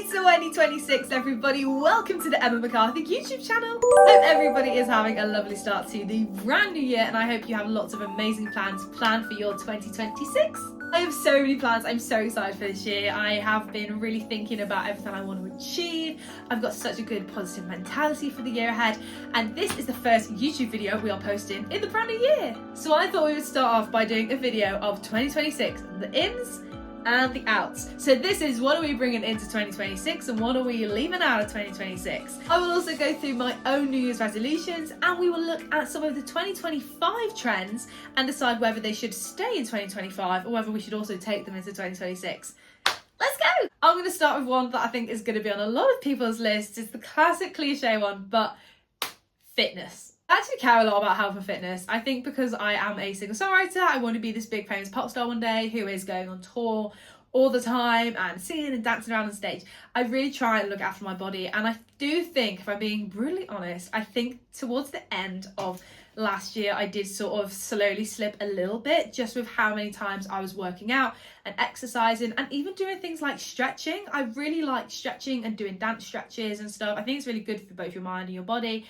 It's 2026, everybody. Welcome to the Emma McCarthy YouTube channel. Hope everybody is having a lovely start to the brand new year, and I hope you have lots of amazing plans planned for your 2026. I have so many plans. I'm so excited for this year. I have been really thinking about everything I want to achieve. I've got such a good positive mentality for the year ahead, and this is the first YouTube video we are posting in the brand new year. So I thought we would start off by doing a video of 2026, the ins and the outs. So this is what are we bringing into 2026 and what are we leaving out of 2026. I will also go through my own New Year's resolutions, and we will look at some of the 2025 trends and decide whether they should stay in 2025 or whether we should also take them into 2026. Let's go! I'm going to start with one that I think is going to be on a lot of people's lists. It's the classic cliche one, but fitness. I actually care a lot about health and fitness. I think because I am a singer-songwriter, I want to be this big famous pop star one day who is going on tour all the time and singing and dancing around on stage. I really try and look after my body, and I do think, if I'm being brutally honest, I think towards the end of last year I did sort of slowly slip a little bit, just with how many times I was working out and exercising and even doing things like stretching. I really like stretching and doing dance stretches and stuff. I think it's really good for both your mind and your body.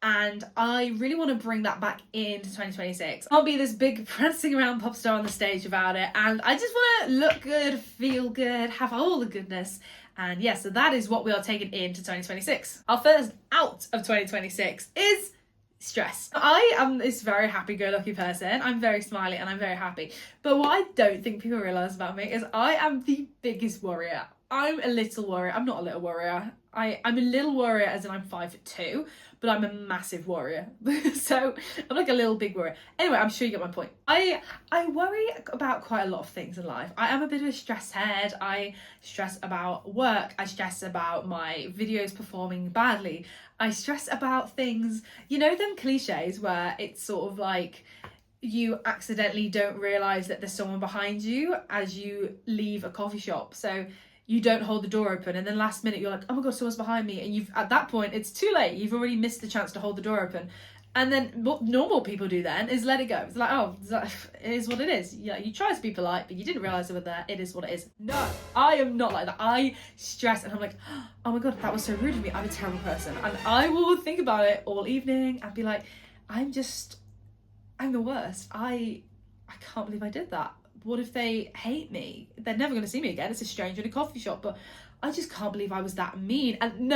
And I really want to bring that back into 2026. I'll be this big prancing around pop star on the stage about it. And I just want to look good, feel good, have all the goodness. And yes, so that is what we are taking into 2026. Our first out of 2026 is stress. I am this very happy-go-lucky person. I'm very smiley and I'm very happy. But what I don't think people realise about me is I am the biggest worrier. I'm a little worrier. I'm not a little worrier. I'm a little worrier as in I'm 5'2", but I'm a massive worrier. So I'm like a little big worrier. Anyway, I'm sure you get my point. I worry about quite a lot of things in life. I am a bit of a stress head. I stress about work. I stress about my videos performing badly. I stress about things, you know, them cliches where it's sort of like you accidentally don't realise that there's someone behind you as you leave a coffee shop. So you don't hold the door open, and then last minute you're like, oh my god, someone's behind me, and you've at that point it's too late. You've already missed the chance to hold the door open. And then what normal people do then is let it go. It's like, oh, it is what it is. Yeah, you try to be polite, but you didn't realise they were there. It is what it is. No, I am not like that. I stress and I'm like, oh my god, that was so rude of me. I'm a terrible person. And I will think about it all evening and be like, I'm the worst. I can't believe I did that. What if they hate me? They're never going to see me again. It's a stranger in a coffee shop, but I just can't believe I was that mean. And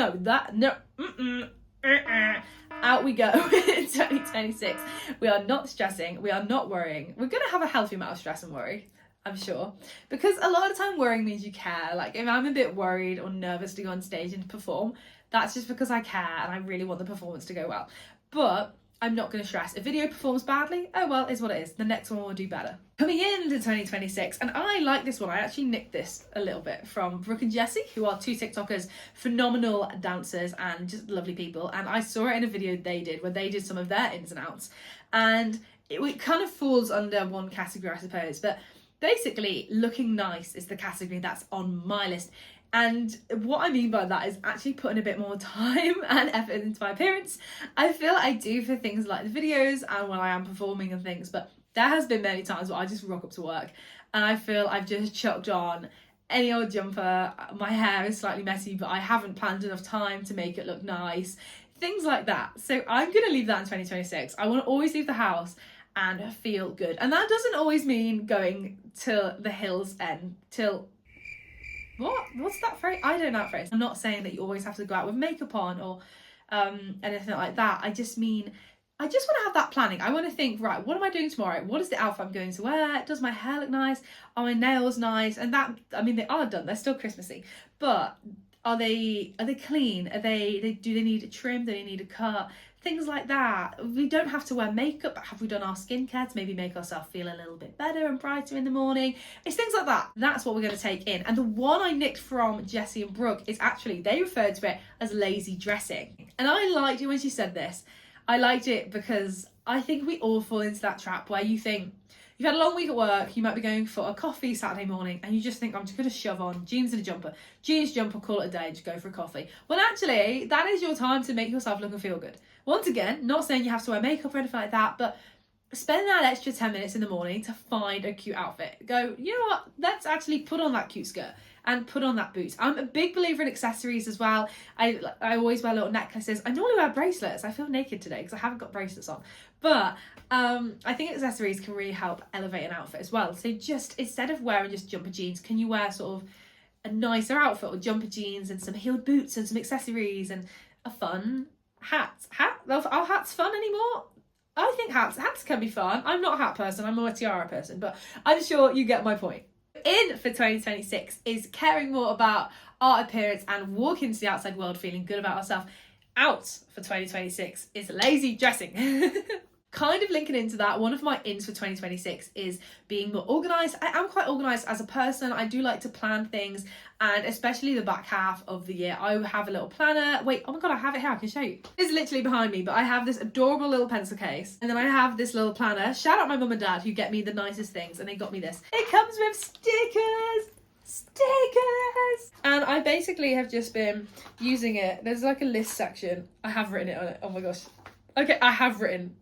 out we go in 2026. We are not stressing. We are not worrying. We're going to have a healthy amount of stress and worry, I'm sure. Because a lot of the time worrying means you care. Like if I'm a bit worried or nervous to go on stage and perform, that's just because I care and I really want the performance to go well. But I'm not going to stress. If video performs badly, oh well, it's what it is. The next one will do better. Coming into 2026, and I like this one. I actually nicked this a little bit from Brooke and Jessie, who are two TikTokers, phenomenal dancers and just lovely people. And I saw it in a video they did where they did some of their ins and outs. And it kind of falls under one category, I suppose. But basically, looking nice is the category that's on my list. And what I mean by that is actually putting a bit more time and effort into my appearance. I feel I do for things like the videos and when I am performing and things, but there has been many times where I just rock up to work and I feel I've just chucked on any old jumper. My hair is slightly messy, but I haven't planned enough time to make it look nice. Things like that. So I'm going to leave that in 2026. I want to always leave the house and feel good. And that doesn't always mean going to the hills end till... What's that phrase? I don't know that phrase. I'm not saying that you always have to go out with makeup on or anything like that. I just mean, I just want to have that planning. I want to think, right, what am I doing tomorrow? What is the outfit I'm going to wear? Does my hair look nice? Are my nails nice? And that, I mean, they are done. They're still Christmassy. But are they clean? Do they need a trim? Do they need a cut? Things like that. We don't have to wear makeup, but have we done our skincare to maybe make ourselves feel a little bit better and brighter in the morning? It's things like that. That's what we're going to take in. And the one I nicked from Jessie and Brooke is actually, they referred to it as lazy dressing. And I liked it when she said this. I liked it because I think we all fall into that trap where you think, you've had a long week at work, you might be going for a coffee Saturday morning and you just think, I'm just going to shove on jeans and a jumper. Jeans, jumper, call it a day, just go for a coffee. Well, actually, that is your time to make yourself look and feel good. Once again, not saying you have to wear makeup or anything like that, but spend that extra 10 minutes in the morning to find a cute outfit. Go, you know what, let's actually put on that cute skirt and put on that boot. I'm a big believer in accessories as well. I always wear little necklaces. I normally wear bracelets. I feel naked today because I haven't got bracelets on. But I think accessories can really help elevate an outfit as well. So just instead of wearing just jumper jeans, can you wear sort of a nicer outfit with jumper jeans and some heeled boots and some accessories and a fun hat? Are hats fun anymore? I think hats can be fun. I'm not a hat person, I'm more a tiara person, but I'm sure you get my point. In for 2026 is caring more about our appearance and walking into the outside world feeling good about ourselves. Out for 2026 is lazy dressing. Kind of linking into that, one of my ins for 2026 is being more organised. I am quite organised as a person. I do like to plan things, and especially the back half of the year, I have a little planner. Wait, oh my god, I have it here, I can show you. It's literally behind me, but I have this adorable little pencil case, and then I have this little planner. Shout out my mum and dad who get me the nicest things, and they got me this. It comes with stickers, and I basically have just been using it. There's like a list section. I have written it on it. Oh my gosh. Okay, I have written.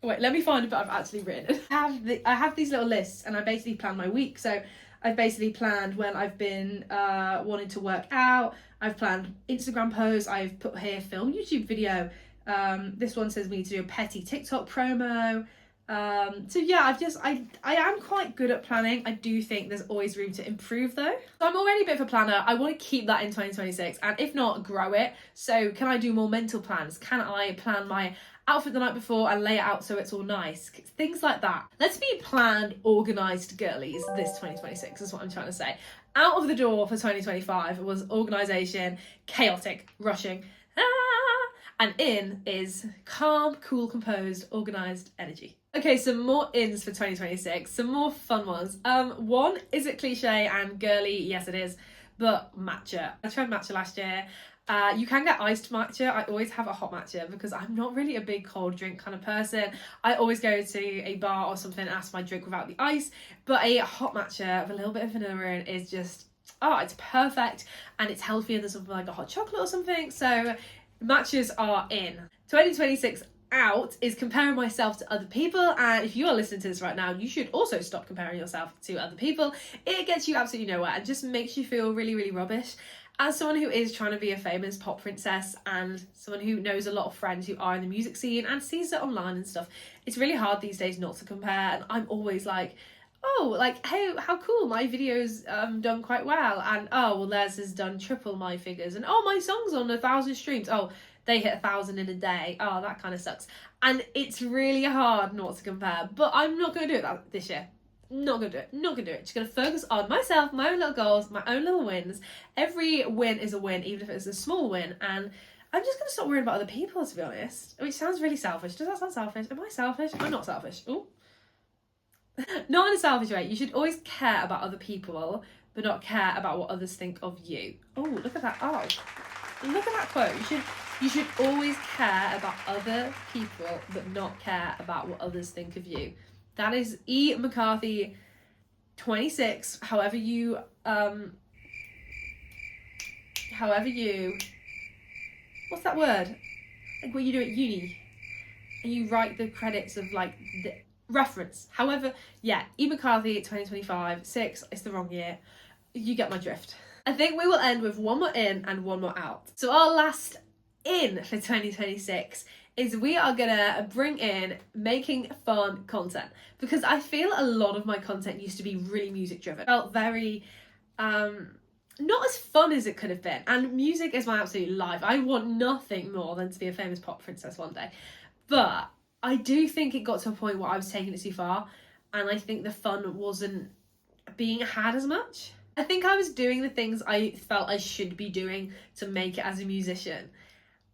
Wait, let me find it, but I've actually written it. I have these little lists, and I basically plan my week. So I've basically planned when I've been wanting to work out. I've planned Instagram posts. I've put here film YouTube video. This one says we need to do a petty TikTok promo. So yeah, I am quite good at planning. I do think there's always room to improve though. So I'm already a bit of a planner. I want to keep that in 2026, and if not, grow it. So can I do more mental plans? Can I plan my outfit the night before and lay it out so it's all nice? Things like that. Let's be planned, organised girlies this 2026 is what I'm trying to say. Out of the door for 2025 was organisation, chaotic, rushing, and in is calm, cool, composed, organised energy. Okay, some more ins for 2026, some more fun ones. One, is it cliche and girly? Yes, it is, but matcha. I tried matcha last year. You can get iced matcha. I always have a hot matcha because I'm not really a big cold drink kind of person. I always go to a bar or something and ask for my drink without the ice, but a hot matcha with a little bit of vanilla in is just, oh, it's perfect, and it's healthier than something like a hot chocolate or something. So matches are in. 2026 out is comparing myself to other people, and if you are listening to this right now, you should also stop comparing yourself to other people. It gets you absolutely nowhere and just makes you feel really, really rubbish. As someone who is trying to be a famous pop princess and someone who knows a lot of friends who are in the music scene and sees it online and stuff, it's really hard these days not to compare, and I'm always like, oh, like, hey, how cool, my video's done quite well, and oh, well, theirs has done triple my figures, and oh, my song's on 1,000 streams, oh, they hit 1,000 in a day, oh, that kind of sucks. And it's really hard not to compare, but I'm not going to do it this year. Not gonna do it. Just gonna focus on myself, my own little goals, my own little wins. Every win is a win, even if it's a small win, and I'm just gonna stop worrying about other people, to be honest. Which sounds really selfish. Does that sound selfish? Am I selfish? I'm not selfish. Ooh. Not in a selfish way. You should always care about other people, but not care about what others think of you. Oh, look at that. Oh, look at that quote. You should always care about other people, but not care about what others think of you. That is E. McCarthy 26. However you what's that word? Like what you do at uni and you write the credits of like the reference. However, yeah, E. McCarthy 2025, 6, it's the wrong year. You get my drift. I think we will end with one more in and one more out. So our last in for 2026 is we are gonna bring in making fun content, because I feel a lot of my content used to be really music driven. It felt very not as fun as it could have been, and music is my absolute life. I want nothing more than to be a famous pop princess one day, but I do think it got to a point where I was taking it too far, and I think the fun wasn't being had as much. I think I was doing the things I felt I should be doing to make it as a musician,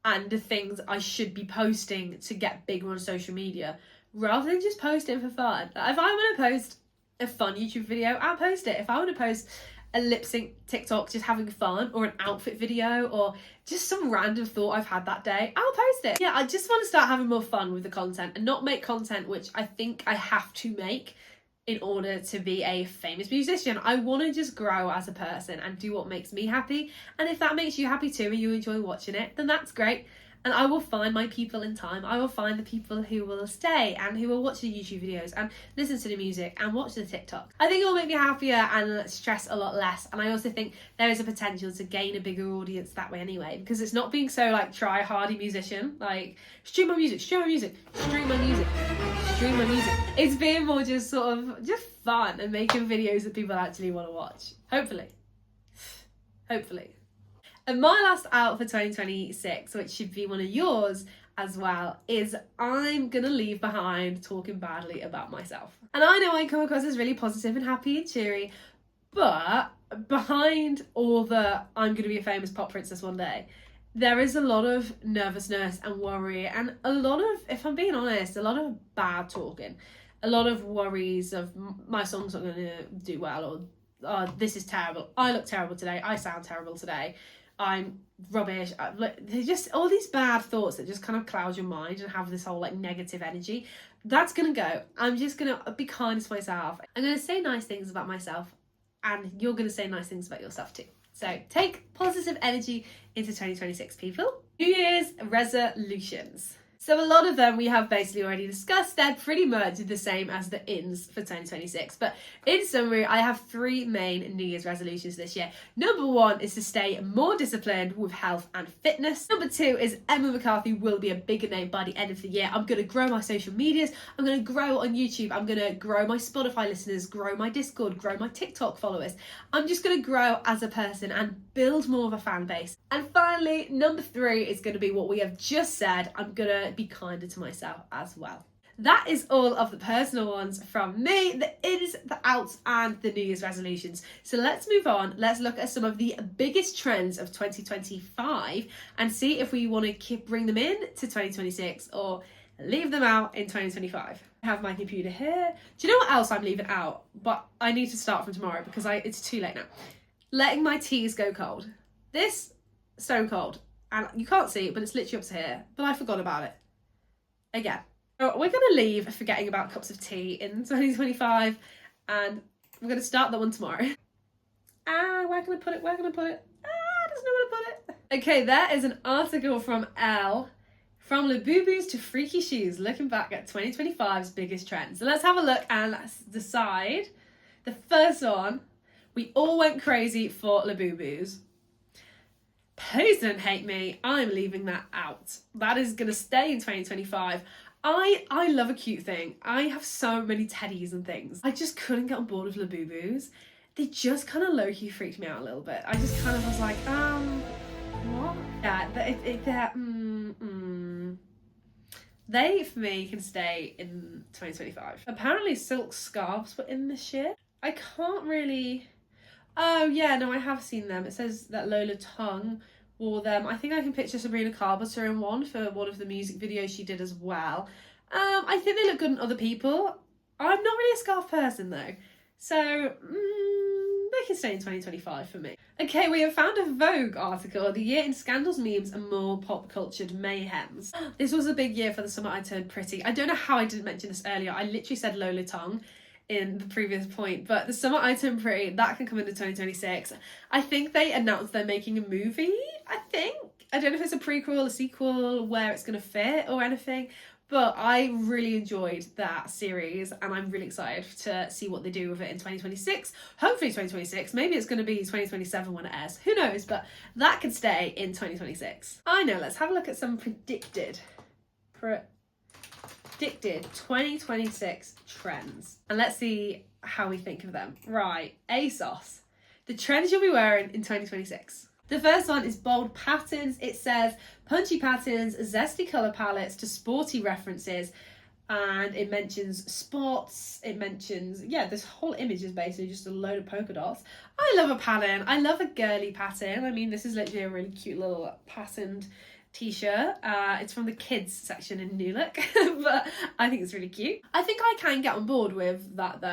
and the things I should be posting to get bigger on social media, rather than just posting for fun. If I want to post a fun YouTube video, I'll post it. If I want to post a lip sync TikTok just having fun, or an outfit video, or just some random thought I've had that day, I'll post it. Yeah, I just want to start having more fun with the content and not make content which I think I have to make in order to be a famous musician. I want to just grow as a person and do what makes me happy. And if that makes you happy too and you enjoy watching it, then that's great. And I will find my people in time. I will find the people who will stay and who will watch the YouTube videos and listen to the music and watch the TikTok. I think it will make me happier and stress a lot less. And I also think there is a potential to gain a bigger audience that way anyway, because it's not being so like try-hardy musician, like stream my music, stream my music, stream my music, stream my music. It's being more just sort of just fun and making videos that people actually want to watch. Hopefully. And my last out for 2026, which should be one of yours as well, is I'm gonna leave behind talking badly about myself. And I know I come across as really positive and happy and cheery, but behind all the I'm gonna be a famous pop princess one day, there is a lot of nervousness and worry and a lot of, if I'm being honest, a lot of bad talking, a lot of worries of my song's not gonna do well, or oh, this is terrible, I look terrible today, I sound terrible today, I'm rubbish. There's just all these bad thoughts that just kind of cloud your mind and have this whole like negative energy. That's gonna go. I'm just gonna be kind to myself. I'm gonna say nice things about myself, and you're gonna say nice things about yourself too. So take positive energy into 2026, people. New Year's resolutions. So a lot of them we have basically already discussed. They're pretty much the same as the ins for 2026. But in summary, I have 3 main New Year's resolutions this year. Number 1 is to stay more disciplined with health and fitness. Number 2 is Emma McCarthy will be a bigger name by the end of the year. I'm going to grow my social medias. I'm going to grow on YouTube. I'm going to grow my Spotify listeners, grow my Discord, grow my TikTok followers. I'm just going to grow as a person and build more of a fan base. And finally, number 3 is going to be what we have just said. I'm going to be kinder to myself as well. That is all of the personal ones from me, the ins, the outs, and the New Year's resolutions. So let's move on. Let's look at some of the biggest trends of 2025 and see if we want to bring them in to 2026 or leave them out in 2025. I have my computer here. Do you know what else I'm leaving out? But I need to start from tomorrow because it's too late now. Letting my teas go cold. This, stone cold. And you can't see it, but it's literally up to here. But I forgot about it. Again. So we're going to leave forgetting about cups of tea in 2025. And we're going to start that one tomorrow. Where can I put it? Where can I put it? I don't know where to put it. Okay, there is an article from Elle. From Labubus to freaky shoes, looking back at 2025's biggest trends. So let's have a look and let's decide. The first one, we all went crazy for Labubus. Please don't hate me, I'm leaving that out. That is going to stay in 2025. I love a cute thing. I have so many teddies and things. I just couldn't get on board with Labubus. They just kind of low-key freaked me out a little bit. I just kind of was like, what? Yeah, they, for me, can stay in 2025. Apparently silk scarves were in this year. I can't really... Oh, yeah, no, I have seen them. It says that Lola Tongue wore them. I think I can picture Sabrina Carpenter in one for one of the music videos she did as well. I think they look good on other people. I'm not really a scarf person, though. So, they can stay in 2025 for me. Okay, we have found a Vogue article, the year in scandals, memes, and more pop-cultured mayhems. This was a big year for the summer I turned pretty. I don't know how I didn't mention this earlier. I literally said Lola Tongue in the previous point, but the summer I turned pretty, that can come into 2026. I think they announced they're making a movie, I don't know if it's a prequel, a sequel, where it's going to fit or anything, but I really enjoyed that series and I'm really excited to see what they do with it in 2026. Hopefully 2026, maybe it's going to be 2027 when it airs, who knows, but that could stay in 2026. I know, let's have a look at some predicted 2026 trends and let's see how we think of them. Right, ASOS, the trends you'll be wearing in 2026. The first one is bold patterns. It says punchy patterns, zesty colour palettes to sporty references, and it mentions spots, it mentions, this whole image is basically just a load of polka dots. I love a pattern, I love a girly pattern. I mean, this is literally a really cute little patterned t-shirt. It's from the kids section in New Look, but I think it's really cute. I think I can get on board with that though.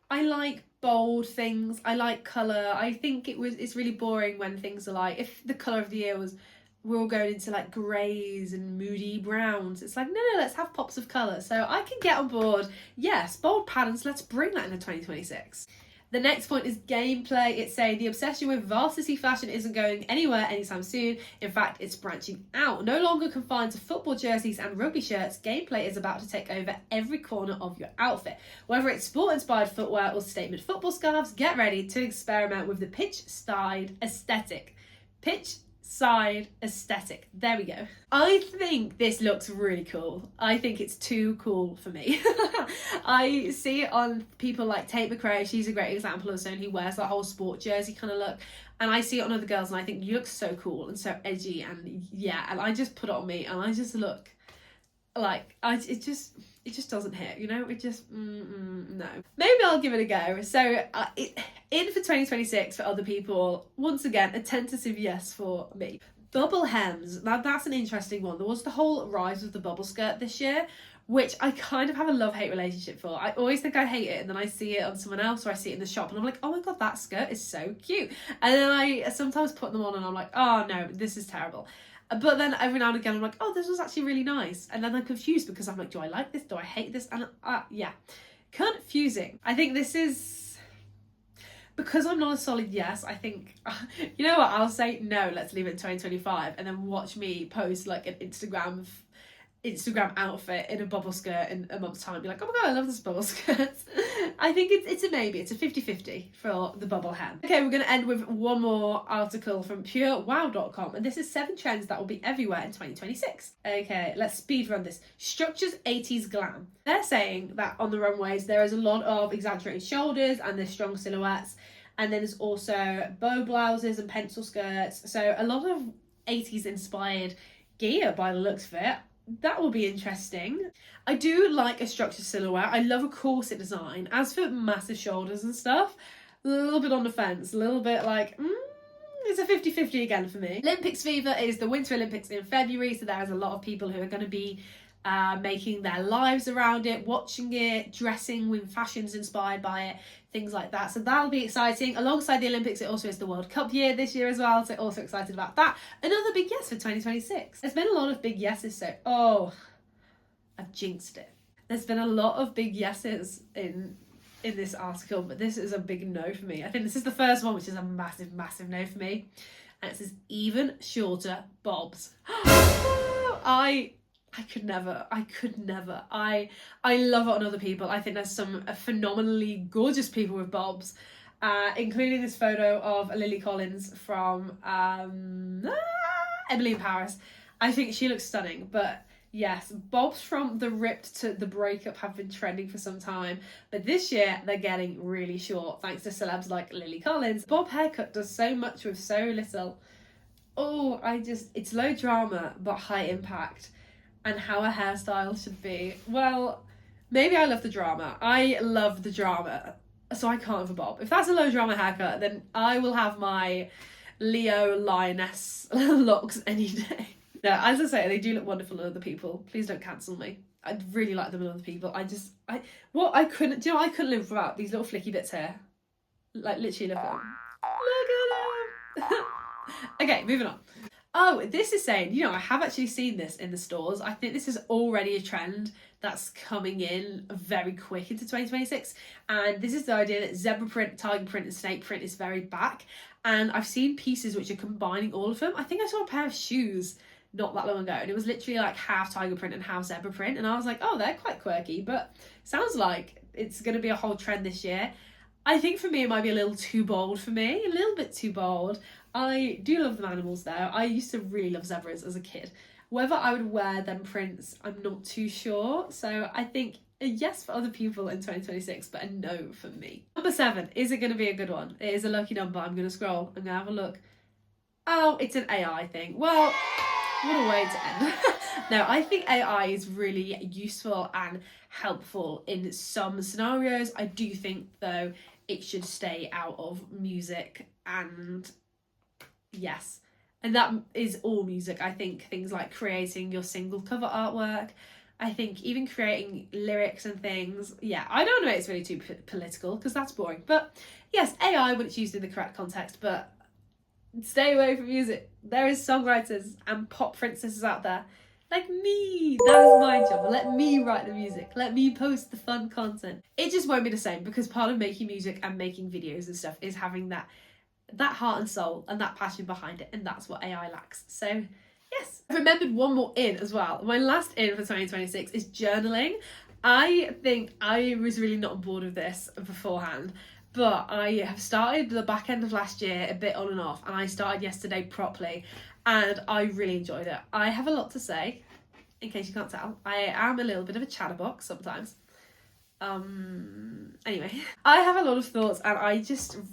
I like bold things, I like colour. I think it's really boring when things are like, if the colour of the year was, we're all going into like greys and moody browns, it's like, no, let's have pops of colour. So I can get on board. Yes, bold patterns, let's bring that into 2026. The next point is gameplay. It's saying the obsession with varsity fashion isn't going anywhere anytime soon. In fact, it's branching out. No longer confined to football jerseys and rugby shirts, gameplay is about to take over every corner of your outfit. Whether it's sport-inspired footwear or statement football scarves, get ready to experiment with the pitch-side aesthetic. Pitch-side aesthetic. There we go. I think this looks really cool. I think it's too cool for me. I see it on people like Tate McRae. She's a great example of someone who wears that whole sport jersey kind of look. And I see it on other girls and I think you look so cool and so edgy, and yeah, and I just put it on me and I just look like it just doesn't hit, you know. It just no. Maybe I'll give it a go. So in for 2026 for other people, once again a tentative yes for me. Bubble hems. Now that's an interesting one. There was the whole rise of the bubble skirt this year, which I kind of have a love-hate relationship for. I always think I hate it, and then I see it on someone else or I see it in the shop and I'm like, oh my god, that skirt is so cute. And then I sometimes put them on and I'm like, oh no, this is terrible. But then every now and again I'm like, oh, this was actually really nice. And then I'm confused because I'm like, do I like this? Do I hate this? And yeah, confusing. I think this is, because I'm not a solid yes, I think, you know what, I'll say no, let's leave it in 2025 and then watch me post like an Instagram outfit in a bubble skirt in a month's time and be like, oh my god, I love this bubble skirt. I think it's a maybe. It's a 50-50 for the bubble hem. Okay, we're going to end with one more article from purewow.com, and this is 7 trends that will be everywhere in 2026. Okay, let's speed run this. Structures 80s glam. They're saying that on the runways there is a lot of exaggerated shoulders and there's strong silhouettes, and then there's also bow blouses and pencil skirts, so a lot of 80s inspired gear by the looks of it. That will be interesting. I do like a structured silhouette. I love a corset design. As for massive shoulders and stuff, a little bit on the fence, a little bit like, it's a 50-50 again for me. Olympics fever is the Winter Olympics in February, so there's a lot of people who are going to be making their lives around it, watching it, dressing with fashions inspired by it, things like that. So that'll be exciting. Alongside the Olympics, it also is the World Cup year this year as well, so also excited about that. Another big yes for 2026. There's been a lot of big yeses, so I've jinxed it. There's been a lot of big yeses in this article, but this is a big no for me. I think this is the first one, which is a massive no for me, and it says even shorter bobs. I could never. I love it on other people. I think there's some phenomenally gorgeous people with bobs, including this photo of Lily Collins from Emily in Paris. I think she looks stunning, but yes, bobs from the ripped to the breakup have been trending for some time, but this year they're getting really short thanks to celebs like Lily Collins. Bob haircut does so much with so little. It's low drama but high impact. And how a hairstyle should be. Well, maybe I love the drama. I love the drama, so I can't have a bob. If that's a low drama haircut, then I will have my Leo Lioness locks any day. No, as I say, they do look wonderful on other people. Please don't cancel me. I really like them on other people. I couldn't live without these little flicky bits here. Like, literally, look at them. Look at them. Okay, moving on. Oh, this is saying, I have actually seen this in the stores. I think this is already a trend that's coming in very quick into 2026. And this is the idea that zebra print, tiger print and snake print is very back. And I've seen pieces which are combining all of them. I think I saw a pair of shoes not that long ago and it was literally like half tiger print and half zebra print. And I was like, oh, they're quite quirky, but sounds like it's going to be a whole trend this year. I think for me, it might be a little too bold for me, a little bit too bold. I do love the animals though. I used to really love zebras as a kid. Whether I would wear them prints, I'm not too sure. So I think a yes for other people in 2026, but a no for me. Number 7, is it going to be a good one? It is a lucky number. I'm going to scroll. I'm going to have a look. Oh, it's an AI thing. Well, what a way to end. No, I think AI is really useful and helpful in some scenarios. I do think though it should stay out of music, and yes, and that is all music. I think things like creating your single cover artwork, I think even creating lyrics and things, yeah, I don't know if it's really too political because that's boring, but yes, AI when it's used in the correct context, but stay away from music. There is songwriters and pop princesses out there Like me, that is my job. Let me write the music. Let me post the fun content. It just won't be the same because part of making music and making videos and stuff is having that heart and soul and that passion behind it, and that's what AI lacks. So yes, I've remembered one more in as well. My last in for 2026 is journaling. I think I was really not on board with this beforehand, but I have started the back end of last year a bit on and off, and I started yesterday properly, and I really enjoyed it. I have a lot to say, in case you can't tell. I am a little bit of a chatterbox sometimes. Anyway, I have a lot of thoughts, and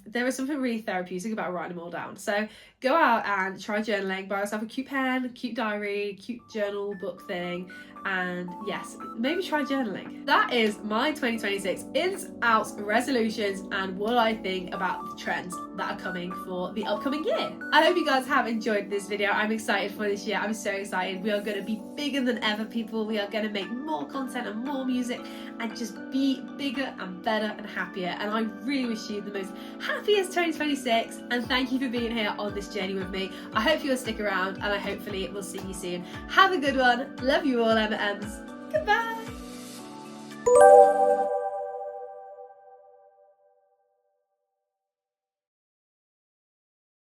there is something really therapeutic about writing them all down. So go out and try journaling, buy yourself a cute pen, cute diary, cute journal book thing, and yes, maybe try journaling. That is my 2026 ins, outs, resolutions, and what I think about the trends that are coming for the upcoming year. I hope you guys have enjoyed this video. I'm excited for this year. I'm so excited. We are going to be bigger than ever, people. We are going to make more content and more music and just be bigger and better and happier. And I really wish you the most happiest 2026, and thank you for being here on this journey with me. I hope you'll stick around, and I hopefully will see you soon. Have a good one. Love you all, Emma Ems. Goodbye.